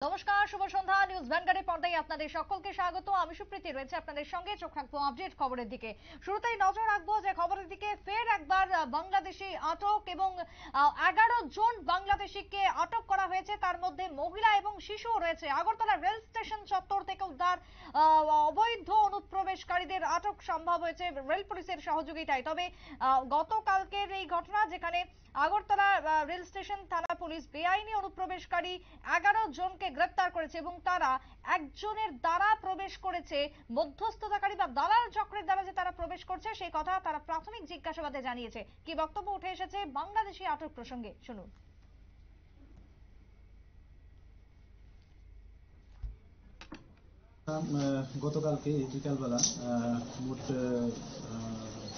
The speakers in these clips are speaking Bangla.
নমস্কার, শুভ সন্ধ্যা। নিউজ ভ্যানগার্ডের পর্দায় আপনাদের সকলকে স্বাগত। আমি সুপ্রীতি রয়েছে আপনাদের সঙ্গে। চোখ রাখবো আপডেট খবরের দিকে। শুরুতেই নজর রাখবো যে খবরের দিকে ফের একবার বাংলাদেশি আটক এবং 11 জন বাংলাদেশিকে আটক করা হয়েছে। তার মধ্যে মহিলা এবং শিশুও রয়েছে। আগরতলা রেল স্টেশন চত্বর থেকে উদ্ধার অবৈধ অনুপ্রবেশকারীদের আটক সম্ভব হয়েছে রেল পুলিশের সহযোগিতায়। তবে গতকালকের এই ঘটনা, যেখানে আগরতলা রেল স্টেশন থানা পুলিশ বেআইনি অনুপ্রবেশকারী 11 জনকে গ্রেপ্তার করেছে এবং তারা একজনের দ্বারা প্রবেশ করেছে, মধ্যস্থতাকারী বা দালাল চক্রের দ্বারা যে তারা প্রবেশ করছে সেই কথা তারা প্রাথমিক জিজ্ঞাসাবাদে জানিয়েছে। কি বক্তব্য উঠে এসেছে বাংলাদেশি আটক প্রসঙ্গে, শুনুন। গতকালকে বিকালবেলা মোট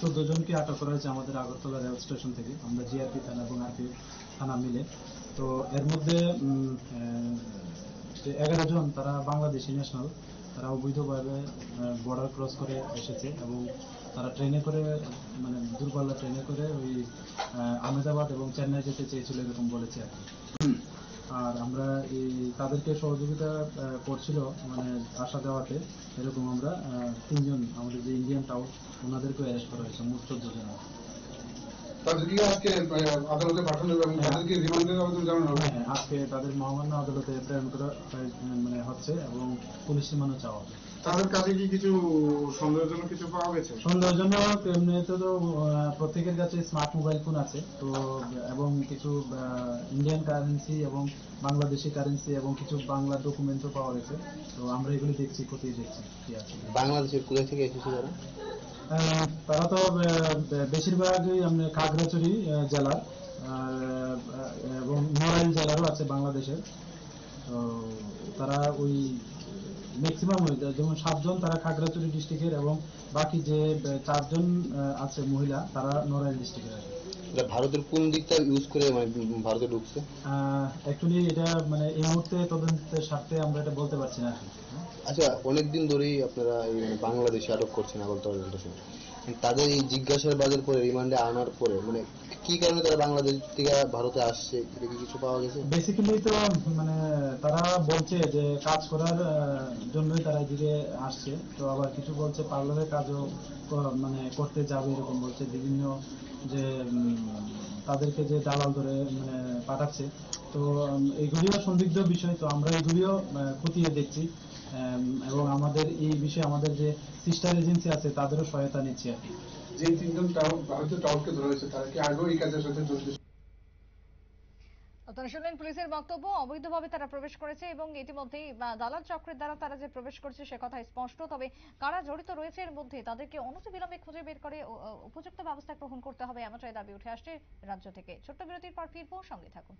14 জনকে আটক করা হয়েছে আমাদের আগরতলা রেল স্টেশন থেকে। আমরা জিআরপি থানা এবং আরপি থানা মিলে। তো এর মধ্যে 11 জন তারা বাংলাদেশি ন্যাশনাল। তারা অবৈধভাবে বর্ডার ক্রস করে এসেছে এবং তারা ট্রেনে করে, মানে দূরপাল্লা ট্রেনে করে ওই আহমেদাবাদ এবং চেন্নাই যেতে চেয়েছিল, এরকম বলেছে আর কি। আর আমরা তাদেরকে সহযোগিতা করছিল, মানে আশা দেওয়াতে এরকম আমরা 3 জন আমাদের যে ইন্ডিয়ান টাউট ওনাদেরকে অ্যারেস্ট করা হয়েছে, মোট 14 জন। তাদেরকে আজকে আদালতে পাঠানো এবং তাদেরকে রিমান্ডের আবেদন জানানো হবে। হ্যাঁ, আজকে তাদের মহামান্য আদালতে প্রেরণ করা মানে হচ্ছে এবং পুলিশ রিমান্ডও চাওয়া হবে। তাদের কাছে কি কিছু সন্দেহজনক কিছু পাওয়া গেছে? সন্দেহজনক এমনিতে তো প্রত্যেকের কাছে স্মার্ট মোবাইল ফোন আছে, তো এবং কিছু ইন্ডিয়ান কারেন্সি এবং বাংলাদেশি কারেন্সি এবং কিছু বাংলা ডকুমেন্টও পাওয়া গেছে। তো আমরা এগুলি দেখছি, খতিয়ে দেখছি কি আছে। বাংলাদেশের কোথা থেকে এসেছে তারা? তারা তো বেশিরভাগই খাগড়াছড়ি জেলার এবং নড়াইল জেলারও আছে বাংলাদেশের। তো তারা ওই ম্যাক্সিমাম, যেমন 7 জন তারা খাগড়াছড়ি ডিস্ট্রিক্টের এবং বাকি যে 4 জন আছে মহিলা, তারা নড়াইল ডিস্ট্রিক্টের আছে। এটা ভারতের কোন দিকটা ইউজ করে মানে ভারতে ঢুকছে? অ্যাকচুয়ালি এটা মানে এই মুহূর্তে তদন্তের স্বার্থে আমরা এটা বলতে পারছি না। আচ্ছা, অনেকদিন ধরেই আপনারা এই বাংলাদেশে আটক করছেন আগরতলা রেল স্টেশন। তাদের এই জিজ্ঞাসাবাদের পরে রিমান্ডে আনার পরে মানে কি কারণে তারা বাংলাদেশ থেকে ভারতে আসছে, এটা কি কিছু পাওয়া গেছে? বেসিক্যালি তো মানে তারা বলছে যে কাজ করার জন্যই তারা এদিকে আসছে। তো আবার কিছু বলছে পার্লারের কাজও মানে করতে যাবে, এরকম বলছে। বিভিন্ন যে তাদেরকে যে দালাল ধরে মানে পাঠাচ্ছে, তো এগুলিও সন্দিগ্ধ বিষয়। তো আমরা এগুলিও খতিয়ে দেখছি এবং আমাদের এই বিষয়ে আমাদের যে সিস্টার এজেন্সি আছে তাদেরও সহায়তা নিচ্ছি আর কি। যে 3 জন ভারতীয় টাউটকে ধরা হয়েছে, তারা কি আগেও এই কাজের সাথে জড়িত? আপনারা শুনলেন পুলিশের বক্তব্য। অবৈধভাবে তারা প্রবেশ করেছে এবং ইতিমধ্যেই দালাল চক্রের দ্বারা তারা যে প্রবেশ করছে সে কথা স্পষ্ট। তবে কারা জড়িত রয়েছে এর মধ্যে তাদেরকে অনতিবিলম্বে খুঁজে বের করে উপযুক্ত ব্যবস্থা গ্রহণ করতে হবে, এমনটাই দাবি উঠে আসছে রাজ্য থেকে। ছোট্ট বিরতির পর ফিরবো, সঙ্গে থাকুন।